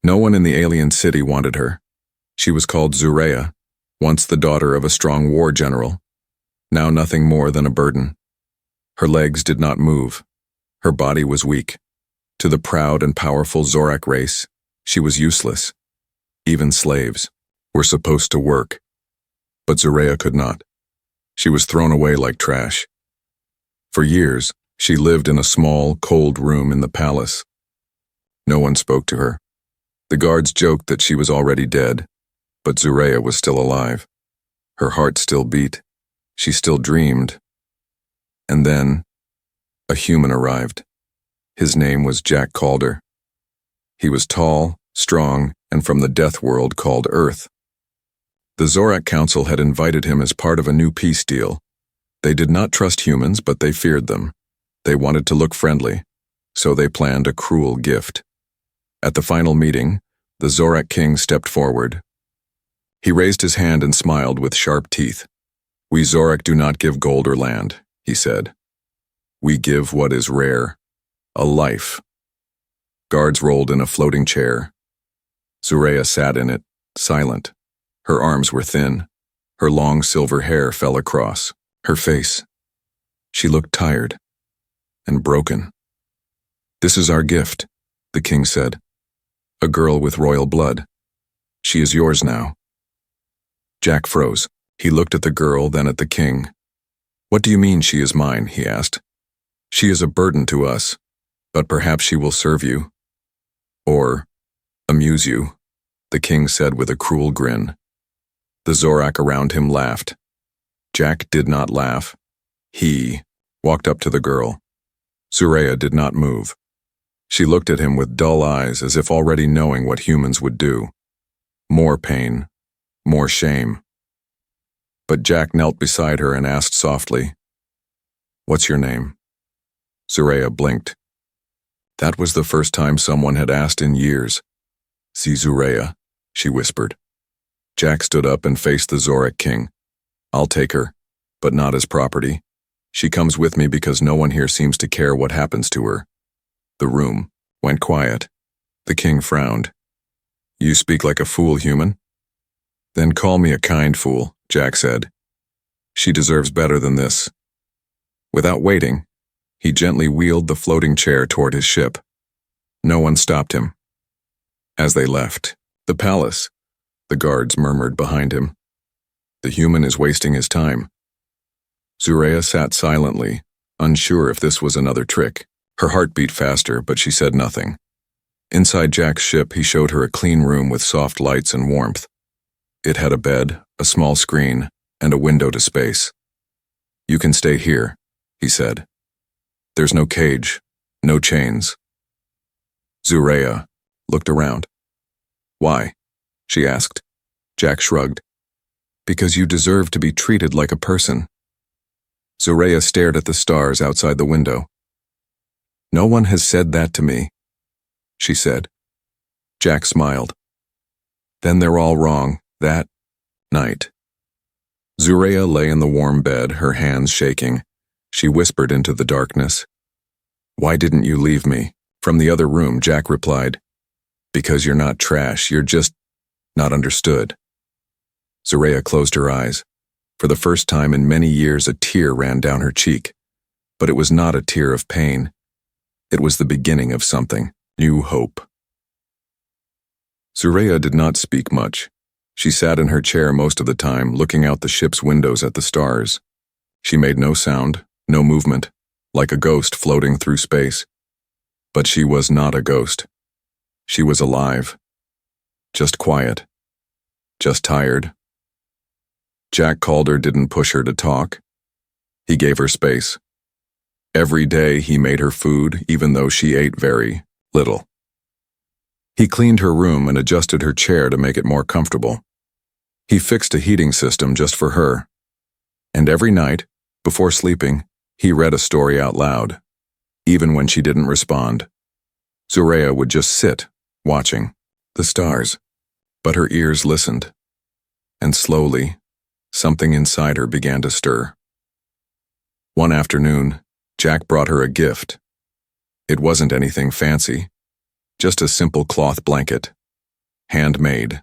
No one in the alien city wanted her. She was called Zureya, once the daughter of a strong war general, now nothing more than a burden. Her legs did not move. Her body was weak. To the proud and powerful Zorak race, she was useless. Even slaves were supposed to work. But Zureya could not. She was thrown away like trash. For years, she lived in a small, cold room in the palace. No one spoke to her. The guards joked that she was already dead, but Zureya was still alive. Her heart still beat. She still dreamed. And then, a human arrived. His name was Jack Calder. He was tall, strong, and from the death world called Earth. The Zorak Council had invited him as part of a new peace deal. They did not trust humans, but they feared them. They wanted to look friendly, so they planned a cruel gift. At the final meeting, the Zorak king stepped forward. He raised his hand and smiled with sharp teeth. "We Zorak do not give gold or land," he said. "We give what is rare, a life." Guards rolled in a floating chair. Zureya sat in it, silent. Her arms were thin. Her long silver hair fell across her face. She looked tired and broken. "This is our gift," the king said. "A girl with royal blood. She is yours now." Jack froze. He looked at the girl, then at the king. "What do you mean she is mine?" he asked. "She is a burden to us, but perhaps she will serve you. Or amuse you," the king said with a cruel grin. The Zorak around him laughed. Jack did not laugh. He walked up to the girl. Zureya did not move. She looked at him with dull eyes as if already knowing what humans would do. More pain, more shame. But Jack knelt beside her and asked softly, "What's your name?" Zureya blinked. That was the first time someone had asked in years. "See Zureya," she whispered. Jack stood up and faced the Zorak king. "I'll take her, but not as property. She comes with me because no one here seems to care what happens to her." The room went quiet. The king frowned. "You speak like a fool, human." "Then call me a kind fool," Jack said. "She deserves better than this." Without waiting, he gently wheeled the floating chair toward his ship. No one stopped him. As they left the palace, the guards murmured behind him, "The human is wasting his time." Zureya sat silently, unsure if this was another trick. Her heart beat faster, but she said nothing. Inside Jack's ship, he showed her a clean room with soft lights and warmth. It had a bed, a small screen, and a window to space. "You can stay here," he said. "There's no cage, no chains." Zureya looked around. "Why?" she asked. Jack shrugged. "Because you deserve to be treated like a person." Zureya stared at the stars outside the window. "No one has said that to me," she said. Jack smiled. "Then they're all wrong, that night." Zureya lay in the warm bed, her hands shaking. She whispered into the darkness, "Why didn't you leave me?" From the other room, Jack replied, "Because you're not trash, you're just not understood." Zureya closed her eyes. For the first time in many years, a tear ran down her cheek. But it was not a tear of pain. It was the beginning of something, new hope. Zureya did not speak much. She sat in her chair most of the time, looking out the ship's windows at the stars. She made no sound, no movement, like a ghost floating through space. But she was not a ghost. She was alive. Just quiet. Just tired. Jack Calder didn't push her to talk. He gave her space. Every day he made her food, even though she ate very little. He cleaned her room and adjusted her chair to make it more comfortable. He fixed a heating system just for her. And every night, before sleeping, he read a story out loud, even when she didn't respond. Zureya would just sit, watching the stars, but her ears listened. And slowly, something inside her began to stir. One afternoon, Jack brought her a gift. It wasn't anything fancy, just a simple cloth blanket, handmade,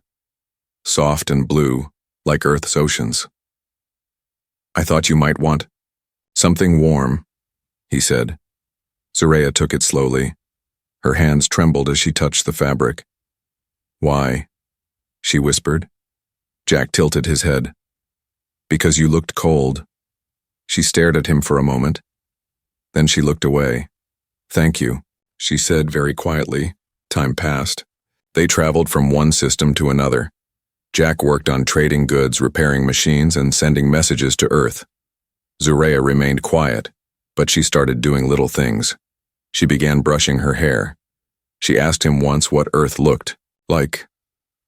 soft and blue, like Earth's oceans. "I thought you might want something warm," he said. Zoraia took it slowly. Her hands trembled as she touched the fabric. "Why?" she whispered. Jack tilted his head. "Because you looked cold." She stared at him for a moment. Then she looked away. "Thank you," she said very quietly. Time passed. They traveled from one system to another. Jack worked on trading goods, repairing machines, and sending messages to Earth. Zoraia remained quiet, but she started doing little things. She began brushing her hair. She asked him once what Earth looked like.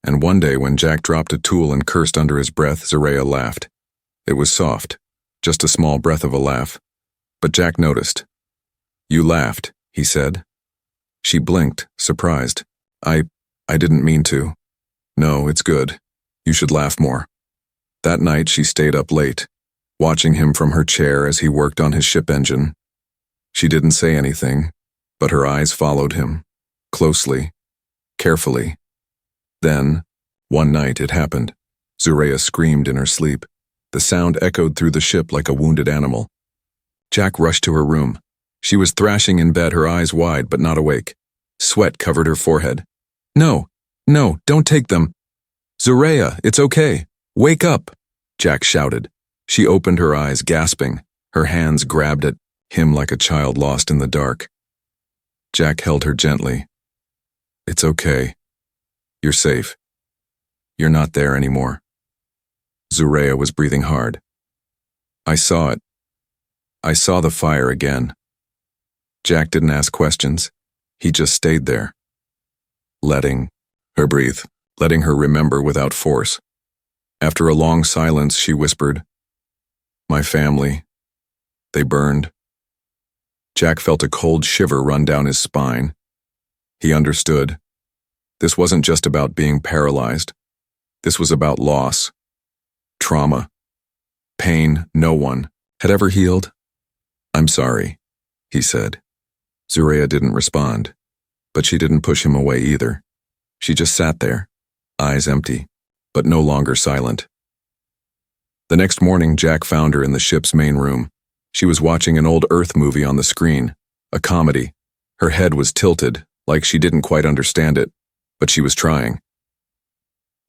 And one day when Jack dropped a tool and cursed under his breath, Zoraia laughed. It was soft, just a small breath of a laugh. But Jack noticed. "You laughed," he said. She blinked, surprised. I didn't mean to." "No, it's good. You should laugh more." That night she stayed up late, watching him from her chair as he worked on his ship engine. She didn't say anything, but her eyes followed him, closely, carefully. Then, one night it happened. Zoraia screamed in her sleep. The sound echoed through the ship like a wounded animal. Jack rushed to her room. She was thrashing in bed, her eyes wide but not awake. Sweat covered her forehead. No, don't take them." "Zoraia, it's okay. Wake up," Jack shouted. She opened her eyes, gasping. Her hands grabbed at him like a child lost in the dark. Jack held her gently. "It's okay. You're safe. You're not there anymore." Zoraia was breathing hard. "I saw it. I saw the fire again." Jack didn't ask questions. He just stayed there, letting her breathe, letting her remember without force. After a long silence, she whispered, "My family. They burned." Jack felt a cold shiver run down his spine. He understood. This wasn't just about being paralyzed. This was about loss, trauma, pain no one had ever healed. "I'm sorry," he said. Zoraia didn't respond, but she didn't push him away either. She just sat there, eyes empty, but no longer silent. The next morning, Jack found her in the ship's main room. She was watching an old Earth movie on the screen, a comedy. Her head was tilted, like she didn't quite understand it, but she was trying.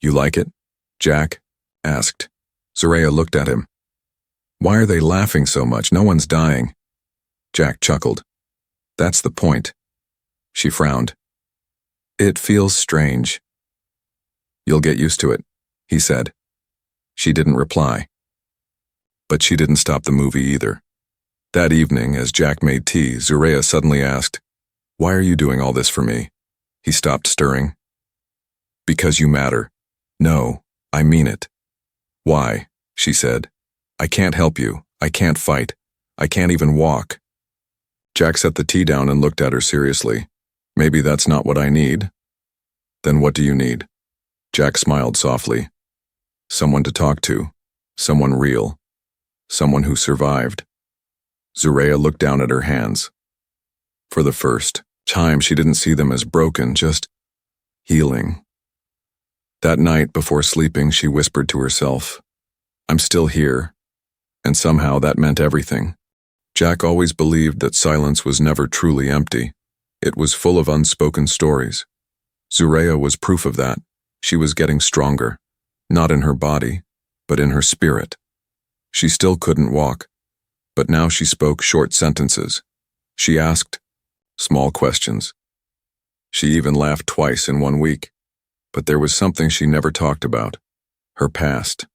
"You like it?" Jack asked. Zoraia looked at him. "Why are they laughing so much? No one's dying." Jack chuckled. "That's the point." She frowned. "It feels strange." "You'll get used to it," he said. She didn't reply. But she didn't stop the movie either. That evening, as Jack made tea, Zoraia suddenly asked, "Why are you doing all this for me?" He stopped stirring. "Because you matter." "No, I mean it." "Why?" she said. "I can't help you. I can't fight. I can't even walk." Jack set the tea down and looked at her seriously. "Maybe that's not what I need." "Then what do you need?" Jack smiled softly. "Someone to talk to. Someone real. Someone who survived." Zoraia looked down at her hands. For the first time, she didn't see them as broken, just healing. That night, before sleeping, she whispered to herself, "I'm still here." And somehow that meant everything. Jack always believed that silence was never truly empty. It was full of unspoken stories. Zoraia was proof of that. She was getting stronger, not in her body, but in her spirit. She still couldn't walk, but now she spoke short sentences. She asked small questions. She even laughed twice in 1 week. But there was something she never talked about, her past.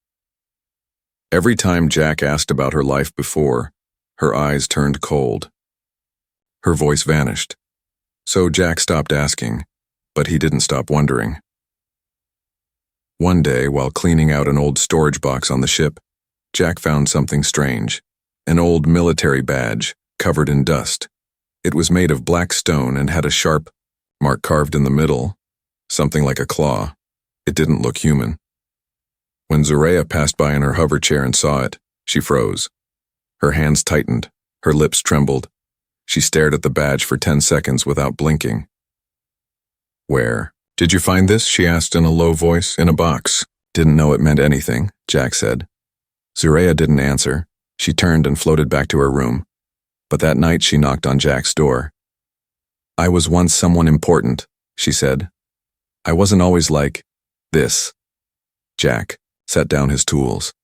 Every time Jack asked about her life before, her eyes turned cold. Her voice vanished. So Jack stopped asking, but he didn't stop wondering. One day, while cleaning out an old storage box on the ship, Jack found something strange, an old military badge covered in dust. It was made of black stone and had a sharp mark carved in the middle, something like a claw. It didn't look human. When Zoraia passed by in her hover chair and saw it, she froze. Her hands tightened, her lips trembled. She stared at the badge for 10 seconds without blinking. "Where Did you find this? She asked in a low voice. In a box. Didn't know it meant anything, Jack said. Zureya didn't answer. She turned and floated back to her room. But that night she knocked on Jack's door. I was once someone important, she said. I wasn't always like this. Jack set down his tools.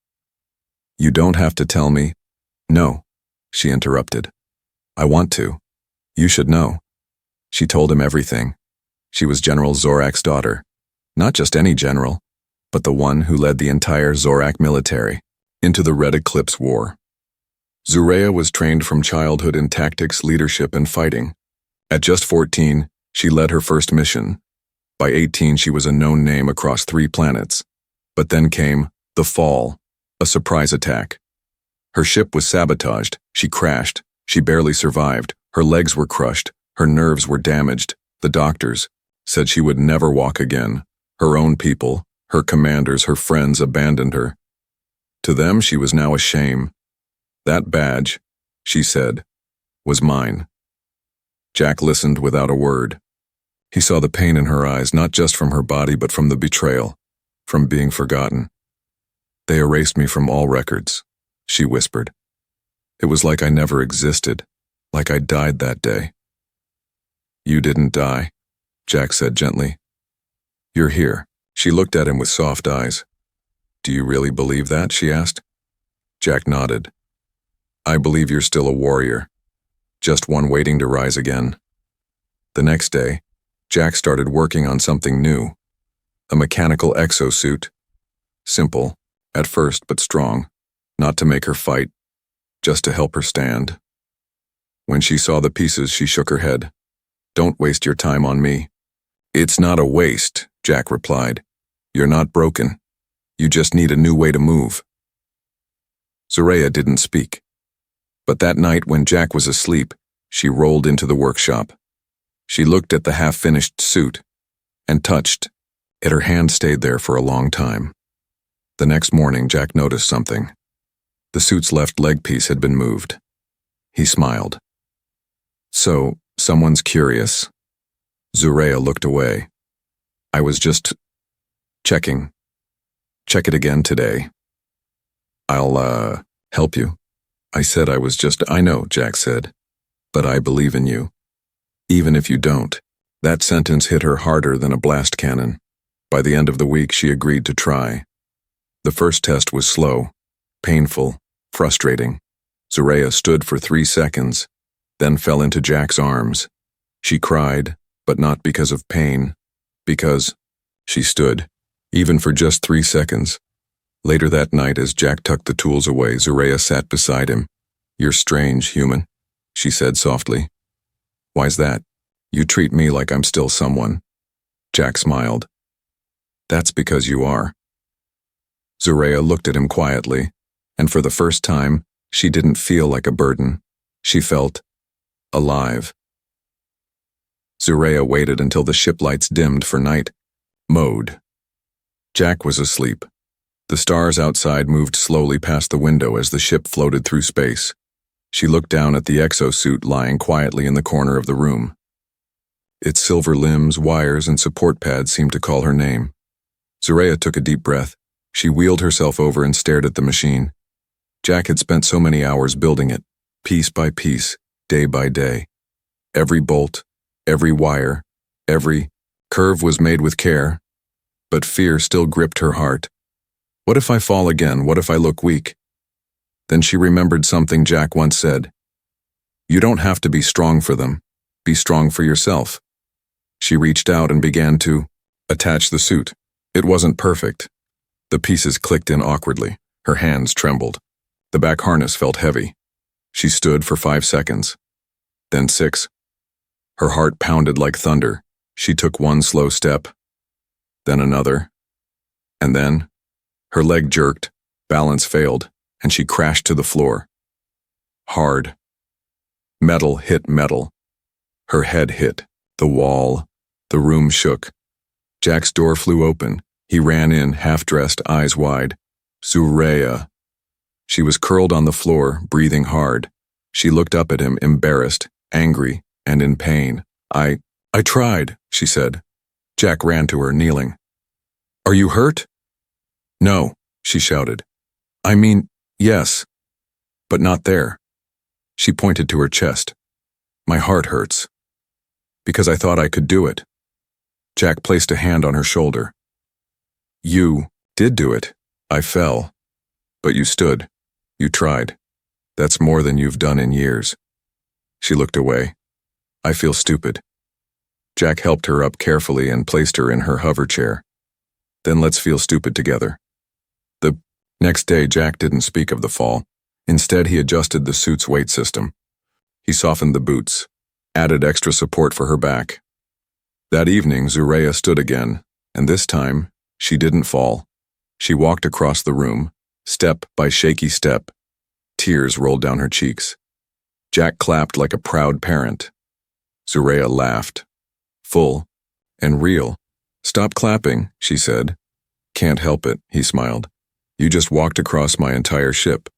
You don't have to tell me. No, she interrupted. I want to. You should know. She told him everything. She was General Zorak's daughter. Not just any general, but the one who led the entire Zorak military into the Red Eclipse War. Zureya was trained from childhood in tactics, leadership, and fighting. At just 14, she led her first mission. By 18, she was a known name across 3 planets. But then came the Fall, a surprise attack. Her ship was sabotaged, she crashed, she barely survived, her legs were crushed, her nerves were damaged. The doctors said she would never walk again. Her own people, her commanders, her friends abandoned her. To them, she was now a shame. That badge, she said, was mine. Jack listened without a word. He saw the pain in her eyes, not just from her body, but from the betrayal, from being forgotten. They erased me from all records, she whispered. It was like I never existed, like I died that day. You didn't die, Jack said gently. You're here. She looked at him with soft eyes. Do you really believe that? She asked. Jack nodded. I believe you're still a warrior, just one waiting to rise again. The next day, Jack started working on something new, a mechanical exosuit. Simple, at first, but strong, not to make her fight, just to help her stand. When she saw the pieces, she shook her head. Don't waste your time on me. It's not a waste, Jack replied. You're not broken. You just need a new way to move. Zureya didn't speak. But that night when Jack was asleep, she rolled into the workshop. She looked at the half-finished suit and touched it. Her hand stayed there for a long time. The next morning, Jack noticed something. The suit's left leg piece had been moved. He smiled. So, someone's curious. Zureya looked away. I was just checking. Check it again today. I'll, help you. I said I was just, I know, Jack said, but I believe in you. Even if you don't. That sentence hit her harder than a blast cannon. By the end of the week, she agreed to try. The first test was slow, painful, frustrating. Zureya stood for 3 seconds, then fell into Jack's arms. She cried, but not because of pain, because she stood, even for just 3 seconds. Later that night, as Jack tucked the tools away, Zureya sat beside him. You're strange, human, she said softly. Why's that? You treat me like I'm still someone. Jack smiled. That's because you are. Zureya looked at him quietly, and for the first time, she didn't feel like a burden. She felt alive. Zureya waited until the ship lights dimmed for night mode. Jack was asleep. The stars outside moved slowly past the window as the ship floated through space. She looked down at the exosuit lying quietly in the corner of the room. Its silver limbs, wires, and support pads seemed to call her name. Zureya took a deep breath. She wheeled herself over and stared at the machine. Jack had spent so many hours building it, piece by piece, day by day. Every bolt, every wire, every curve was made with care, but fear still gripped her heart. What if I fall again? What if I look weak? Then she remembered something Jack once said. You don't have to be strong for them. Be strong for yourself. She reached out and began to attach the suit. It wasn't perfect. The pieces clicked in awkwardly. Her hands trembled. The back harness felt heavy. She stood for 5 seconds. Then 6. Her heart pounded like thunder. She took one slow step. Then another. And then her leg jerked, balance failed, and she crashed to the floor. Hard. Metal hit metal. Her head hit the wall. The room shook. Jack's door flew open. He ran in, half-dressed, eyes wide. Zureya. She was curled on the floor, breathing hard. She looked up at him, embarrassed, angry, and in pain. I tried, she said. Jack ran to her, kneeling. "Are you hurt?" "No," she shouted. "I mean, yes, but not there." She pointed to her chest. "My heart hurts. Because I thought I could do it." Jack placed a hand on her shoulder. "You did do it. I fell. But you stood. You tried. That's more than you've done in years." She looked away. "I feel stupid." Jack helped her up carefully and placed her in her hover chair. "Then let's feel stupid together." The next day, Jack didn't speak of the fall. Instead, he adjusted the suit's weight system. He softened the boots, added extra support for her back. That evening, Zureya stood again, and this time, she didn't fall. She walked across the room, step by shaky step. Tears rolled down her cheeks. Jack clapped like a proud parent. Zureya laughed. Full and real. "Stop clapping," she said. "Can't help it," he smiled. "You just walked across my entire ship."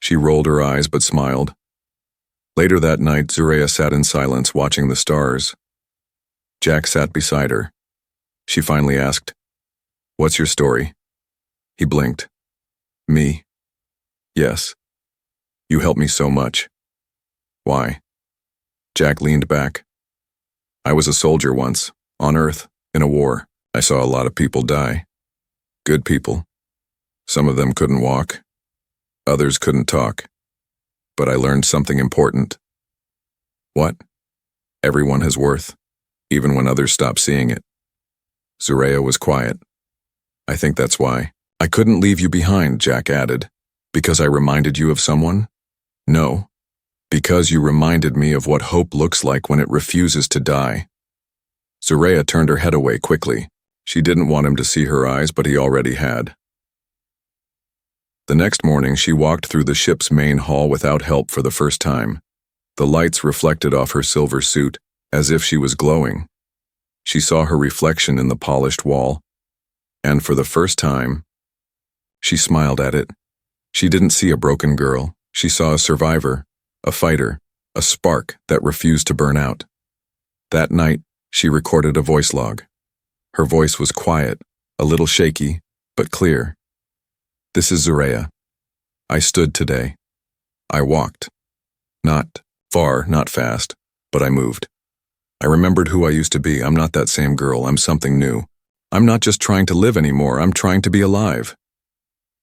She rolled her eyes but smiled. Later that night, Zureya sat in silence watching the stars. Jack sat beside her. She finally asked, "What's your story?" He blinked. "Me? Yes. You helped me so much." "Why?" Jack leaned back. "I was a soldier once, on Earth, in a war. I saw a lot of people die. Good people. Some of them couldn't walk. Others couldn't talk. But I learned something important." "What?" "Everyone has worth, even when others stop seeing it." Zureya was quiet. "I think that's why." "I couldn't leave you behind," Jack added. "Because I reminded you of someone?" "No. Because you reminded me of what hope looks like when it refuses to die." Zureya turned her head away quickly. She didn't want him to see her eyes, but he already had. The next morning, she walked through the ship's main hall without help for the first time. The lights reflected off her silver suit, as if she was glowing. She saw her reflection in the polished wall, and for the first time, she smiled at it. She didn't see a broken girl. She saw a survivor, a fighter, a spark that refused to burn out. That night, she recorded a voice log. Her voice was quiet, a little shaky, but clear. "This is Zureya. I stood today. I walked. Not far, not fast, but I moved. I remembered who I used to be. I'm not that same girl. I'm something new. I'm not just trying to live anymore. I'm trying to be alive."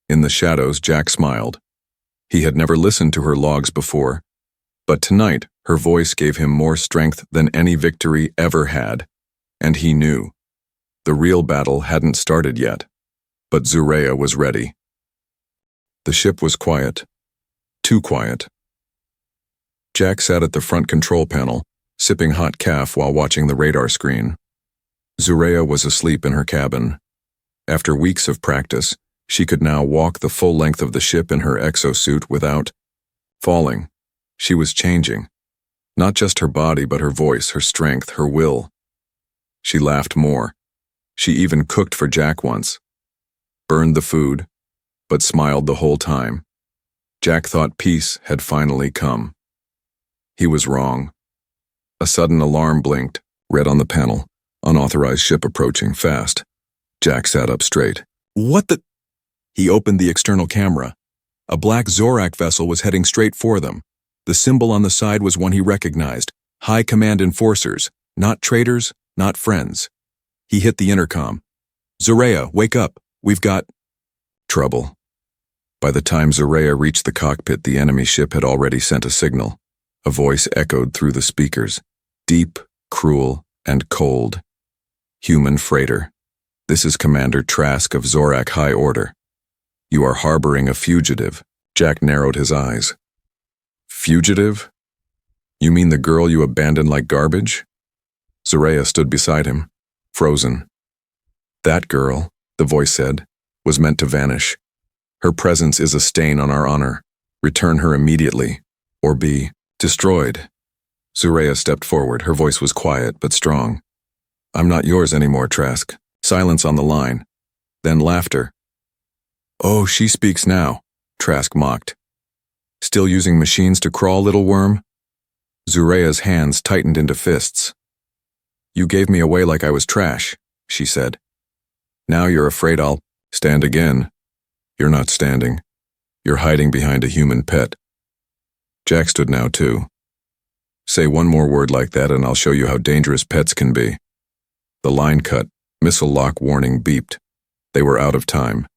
In the shadows, Jack smiled. He had never listened to her logs before, but tonight her voice gave him more strength than any victory ever had, and he knew. The real battle hadn't started yet, but Zureya was ready. The ship was quiet. Too quiet. Jack sat at the front control panel, sipping hot caf while watching the radar screen. Zureya was asleep in her cabin. After weeks of practice, she could now walk the full length of the ship in her exosuit without falling. She was changing. Not just her body, but her voice, her strength, her will. She laughed more. She even cooked for Jack once. Burned the food, but smiled the whole time. Jack thought peace had finally come. He was wrong. A sudden alarm blinked, red on the panel. Unauthorized ship approaching, fast. Jack sat up straight. "What the—" He opened the external camera. A black Zorak vessel was heading straight for them. The symbol on the side was one he recognized. High Command Enforcers, not traitors, not friends. He hit the intercom. "Zureya, wake up. We've got—" trouble. By the time Zureya reached the cockpit, the enemy ship had already sent a signal. A voice echoed through the speakers. Deep, cruel, and cold. "Human freighter. This is Commander Trask of Zorak High Order. You are harboring a fugitive." Jack narrowed his eyes. "Fugitive? You mean the girl you abandoned like garbage?" Zureya stood beside him, frozen. "That girl," the voice said, "was meant to vanish. Her presence is a stain on our honor. Return her immediately, or be destroyed." Zureya stepped forward. Her voice was quiet but strong. "I'm not yours anymore, Trask." Silence on the line. Then laughter. "Oh, she speaks now," Trask mocked. "Still using machines to crawl, little worm?" Zureya's hands tightened into fists. "You gave me away like I was trash. she said. Now you're afraid I'll stand again. You're not standing. You're hiding behind a human pet. Jack stood now too. Say one more word like that and I'll show you how dangerous pets can be. The line cut, missile lock warning beeped. They were out of time.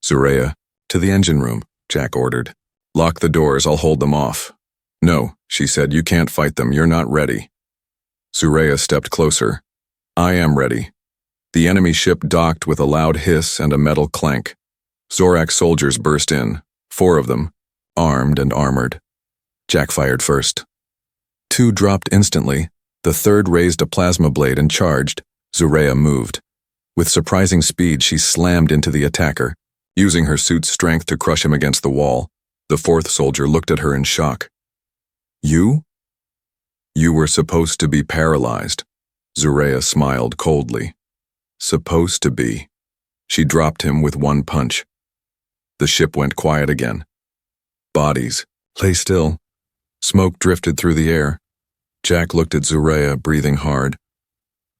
Zoreya, to the engine room, Jack ordered. Lock the doors, I'll hold them off. No, she said, you can't fight them, you're not ready. Zoreya stepped closer. I am ready. The enemy ship docked with a loud hiss and a metal clank. Zorak soldiers burst in, 4 of them, armed and armored. Jack fired first. 2 dropped instantly. The 3rd raised a plasma blade and charged. Zoreya moved. With surprising speed, she slammed into the attacker, using her suit's strength to crush him against the wall. The 4th soldier looked at her in shock. You? You were supposed to be paralyzed. Zoreya smiled coldly. Supposed to be. She dropped him with 1 punch. The ship went quiet again. Bodies lay still. Smoke drifted through the air. Jack looked at Zoreya, breathing hard.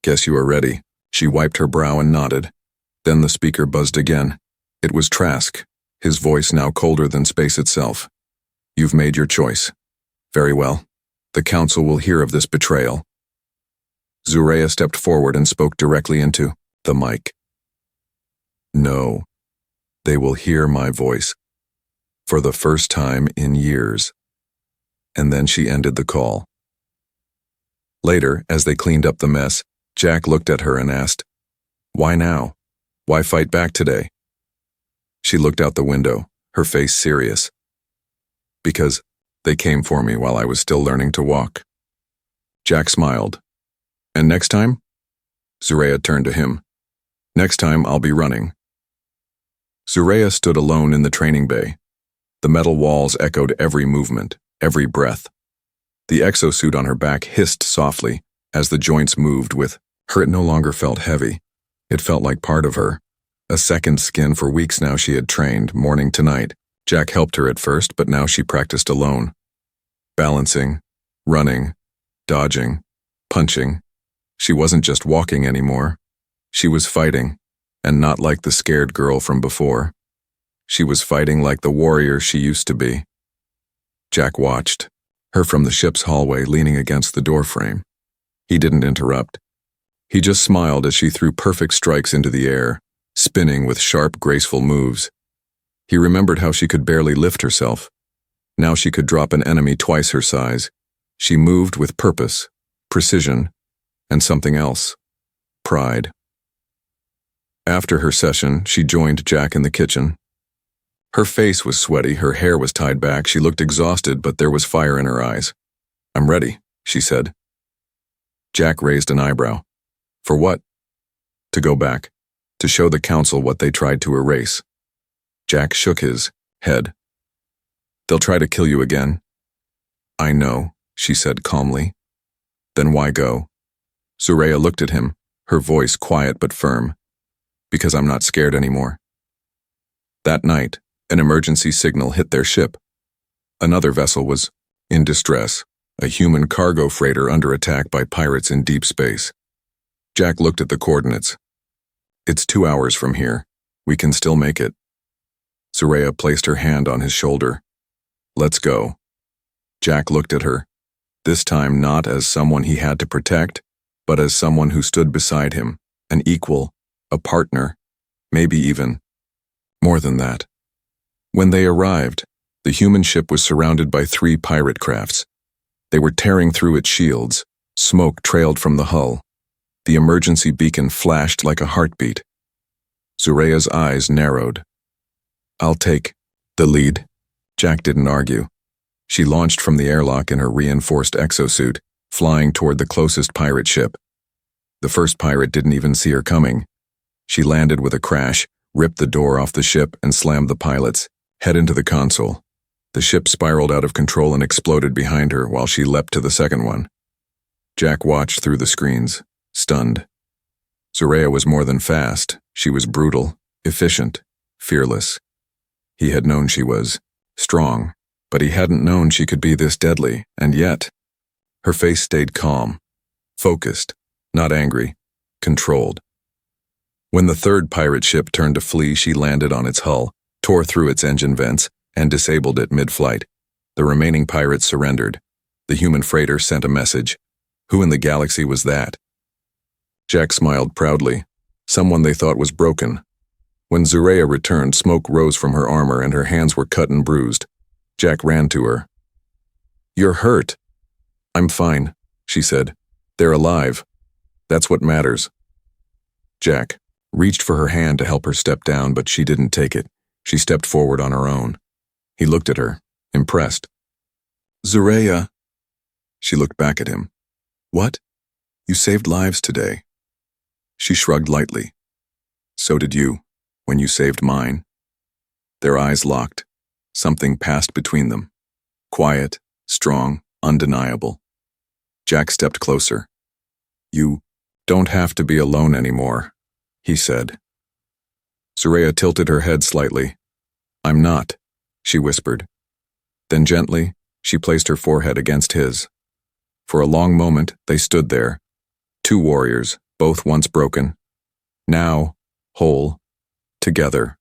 Guess you are ready. She wiped her brow and nodded. Then the speaker buzzed again. It was Trask, his voice now colder than space itself. You've made your choice. Very well. The council will hear of this betrayal. Zoreya stepped forward and spoke directly into the mic. No. They will hear my voice. For the first time in years. And then she ended the call. Later, as they cleaned up the mess, Jack looked at her and asked, Why now? Why fight back today? She looked out the window, her face serious. Because they came for me while I was still learning to walk. Jack smiled. And next time? Zoreya turned to him. Next time I'll be running. Zoreya stood alone in the training bay. The metal walls echoed every movement, every breath. The exosuit on her back hissed softly as the joints moved with her. It no longer felt heavy. It felt like part of her. A second skin. For weeks now she had trained, morning to night. Jack helped her at first, but now she practiced alone. Balancing, running, dodging, punching. She wasn't just walking anymore. She was fighting, and not like the scared girl from before. She was fighting like the warrior she used to be. Jack watched her from the ship's hallway, leaning against the doorframe. He didn't interrupt. He just smiled as she threw perfect strikes into the air, spinning with sharp, graceful moves. He remembered how she could barely lift herself. Now she could drop an enemy twice her size. She moved with purpose, precision, and something else, pride. After her session, she joined Jack in the kitchen. Her face was sweaty, her hair was tied back, she looked exhausted, but there was fire in her eyes. I'm ready, she said. Jack raised an eyebrow. For what? To go back, to show the council what they tried to erase. Jack shook his head. They'll try to kill you again. I know, she said calmly. Then why go? Zoreya looked at him, her voice quiet but firm. Because I'm not scared anymore. That night, an emergency signal hit their ship. Another vessel was in distress, a human cargo freighter under attack by pirates in deep space. Jack looked at the coordinates. It's 2 hours from here. We can still make it. Zoreya placed her hand on his shoulder. Let's go. Jack looked at her, this time not as someone he had to protect, but as someone who stood beside him, an equal, a partner, maybe even more than that. When they arrived, the human ship was surrounded by 3 pirate crafts. They were tearing through its shields. Smoke trailed from the hull. The emergency beacon flashed like a heartbeat. Zoreya's eyes narrowed. I'll take the lead. Jack didn't argue. She launched from the airlock in her reinforced exosuit, flying toward the closest pirate ship. The first pirate didn't even see her coming. She landed with a crash, ripped the door off the ship, and slammed the pilot's head into the console. The ship spiraled out of control and exploded behind her while she leapt to the second one. Jack watched through the screens, stunned. Zoreya was more than fast. She was brutal, efficient, fearless. He had known she was strong, but he hadn't known she could be this deadly, and yet, her face stayed calm, focused, not angry, controlled. When the third pirate ship turned to flee, she landed on its hull, tore through its engine vents, and disabled it mid-flight. The remaining pirates surrendered. The human freighter sent a message. Who in the galaxy was that? Jack smiled proudly. Someone they thought was broken. When Zureya returned, smoke rose from her armor and her hands were cut and bruised. Jack ran to her. "You're hurt." "I'm fine," she said. "They're alive. That's what matters." Jack reached for her hand to help her step down, but she didn't take it. She stepped forward on her own. He looked at her, impressed. "Zureya." She looked back at him. "What? You saved lives today." She shrugged lightly. "So did you, when you saved mine." Their eyes locked. Something passed between them. Quiet, strong, undeniable. Jack stepped closer. "You don't have to be alone anymore," he said. Zureya tilted her head slightly. "I'm not," she whispered. Then gently, she placed her forehead against his. For a long moment, they stood there. Two warriors, both once broken. Now, whole, together.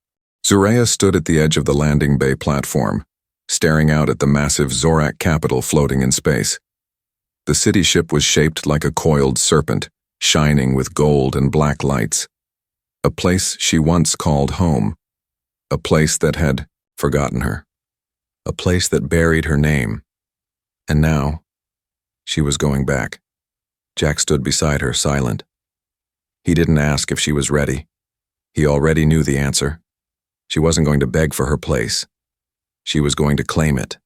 Zureya stood at the edge of the landing bay platform, staring out at the massive Zorak capital floating in space. The city ship was shaped like a coiled serpent, shining with gold and black lights. A place she once called home. A place that had forgotten her. A place that buried her name. And now, she was going back. Jack stood beside her, silent. He didn't ask if she was ready. He already knew the answer. She wasn't going to beg for her place. She was going to claim it.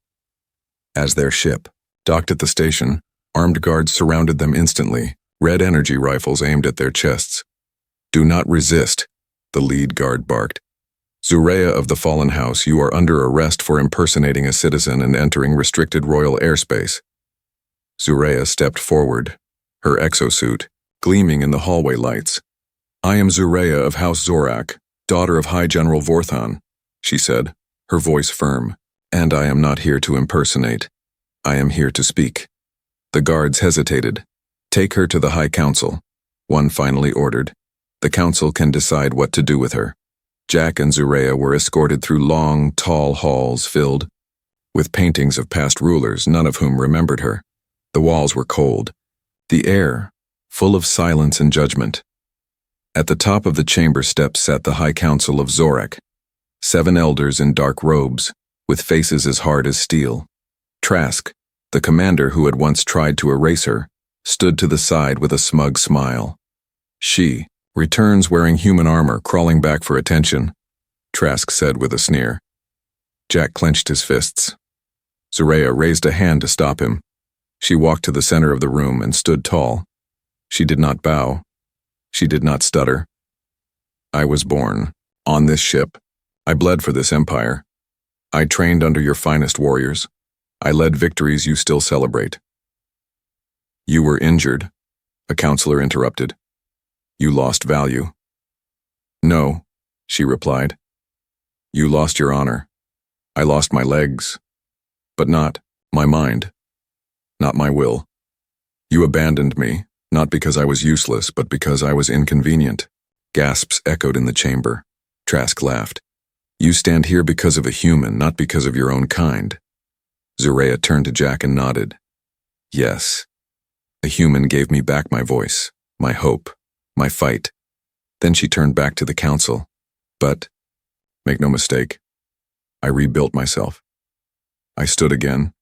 As their ship docked at the station, armed guards surrounded them instantly, red energy rifles aimed at their chests. "Do not resist," the lead guard barked. "Zureya of the Fallen House, you are under arrest for impersonating a citizen and entering restricted royal airspace." Zureya stepped forward, her exosuit gleaming in the hallway lights. "I am Zureya of House Zorak, daughter of High General Vorthan," she said, her voice firm. "And I am not here to impersonate. I am here to speak." The guards hesitated. "Take her to the High Council," one finally ordered. "The council can decide what to do with her." Jack and Zureya were escorted through long, tall halls filled with paintings of past rulers, none of whom remembered her. The walls were cold. The air, full of silence and judgment. At the top of the chamber steps sat the High Council of Zorak, 7 elders in dark robes, with faces as hard as steel. Trask, the commander who had once tried to erase her, stood to the side with a smug smile. "She returns wearing human armor, crawling back for attention," Trask said with a sneer. Jack clenched his fists. Zureya raised a hand to stop him. She walked to the center of the room and stood tall. She did not bow. She did not stutter. "I was born on this ship. I bled for this empire. I trained under your finest warriors. I led victories you still celebrate." "You were injured," a counselor interrupted. "You lost value." "No," she replied. "You lost your honor. I lost my legs, but not my mind, not my will. You abandoned me, not because I was useless, but because I was inconvenient." Gasps echoed in the chamber. Trask laughed. "You stand here because of a human, not because of your own kind." Zureya turned to Jack and nodded. "Yes, a human gave me back my voice, my hope, my fight." Then she turned back to the council. "But, make no mistake, I rebuilt myself. I stood again.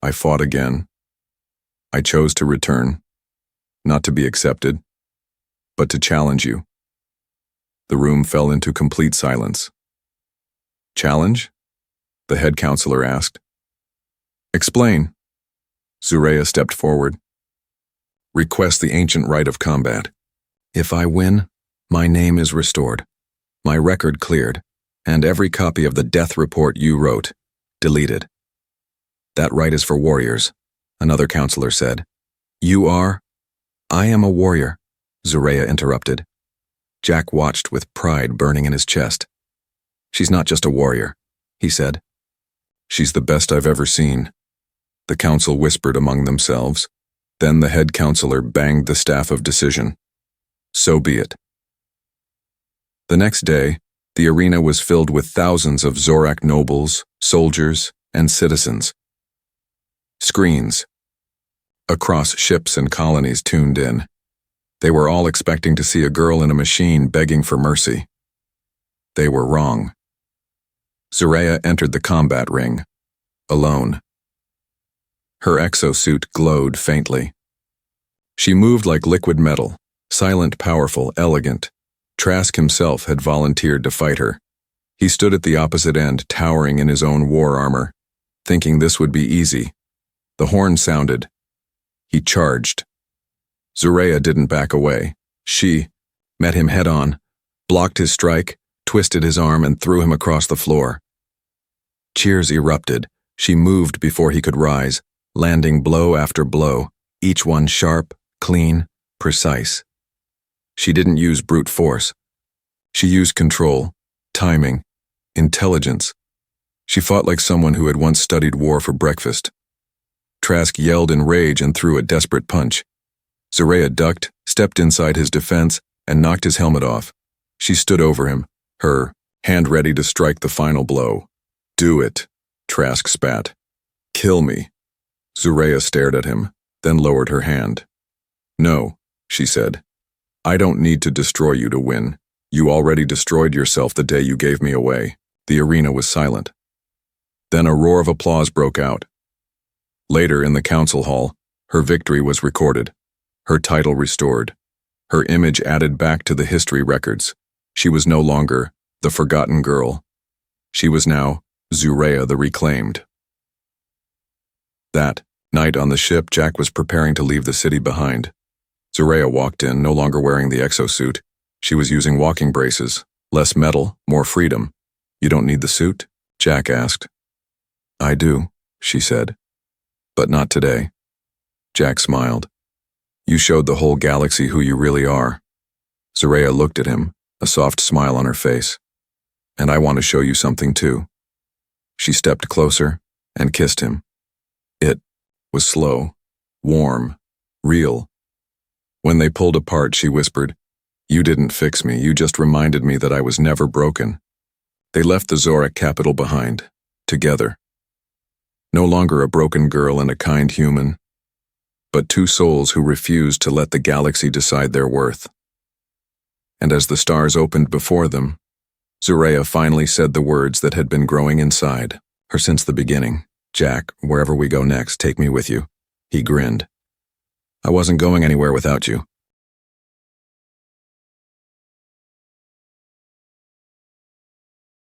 I fought again. I chose to return, not to be accepted, but to challenge you." The room fell into complete silence. "Challenge?" the head counselor asked. "Explain." Zureya stepped forward. "Request the ancient right of combat. If I win, my name is restored, my record cleared, and every copy of the death report you wrote, deleted." "That right is for warriors," another counselor said. "You are?" "I am a warrior," Zureya interrupted. Jack watched with pride burning in his chest. "She's not just a warrior," he said. "She's the best I've ever seen." The council whispered among themselves. Then the head counselor banged the staff of decision. "So be it." The next day, the arena was filled with thousands of Zorak nobles, soldiers, and citizens. Screens across ships and colonies tuned in. They were all expecting to see a girl in a machine begging for mercy. They were wrong. Zoreya entered the combat ring, alone. Her exosuit glowed faintly. She moved like liquid metal, silent, powerful, elegant. Trask himself had volunteered to fight her. He stood at the opposite end, towering in his own war armor, thinking this would be easy. The horn sounded. He charged. Zoreya didn't back away. She met him head-on, blocked his strike, twisted his arm, and threw him across the floor. Cheers erupted. She moved before he could rise, landing blow after blow, each one sharp, clean, precise. She didn't use brute force. She used control, timing, intelligence. She fought like someone who had once studied war for breakfast. Trask yelled in rage and threw a desperate punch. Zoreya ducked, stepped inside his defense, and knocked his helmet off. She stood over him, her hand ready to strike the final blow. "Do it," Trask spat. "Kill me." Zoreya stared at him, then lowered her hand. "No," she said. "I don't need to destroy you to win. You already destroyed yourself the day you gave me away." The arena was silent. Then a roar of applause broke out. Later in the council hall, her victory was recorded, her title restored, her image added back to the history records. She was no longer the forgotten girl. She was now Zoreya the Reclaimed. That night on the ship, Jack was preparing to leave the city behind. Zoreya walked in, no longer wearing the exosuit. She was using walking braces. Less metal, more freedom. "You don't need the suit?" Jack asked. "I do," she said. "But not today." Jack smiled. "You showed the whole galaxy who you really are." Zoreya looked at him, a soft smile on her face. "And I want to show you something too." She stepped closer and kissed him. It was slow, warm, real. When they pulled apart, she whispered, "You didn't fix me, you just reminded me that I was never broken." They left the Zorak capital behind, together. No longer a broken girl and a kind human, but two souls who refused to let the galaxy decide their worth. And as the stars opened before them, Zoreya finally said the words that had been growing inside her since the beginning. "Jack, wherever we go next, take me with you." He grinned. "I wasn't going anywhere without you."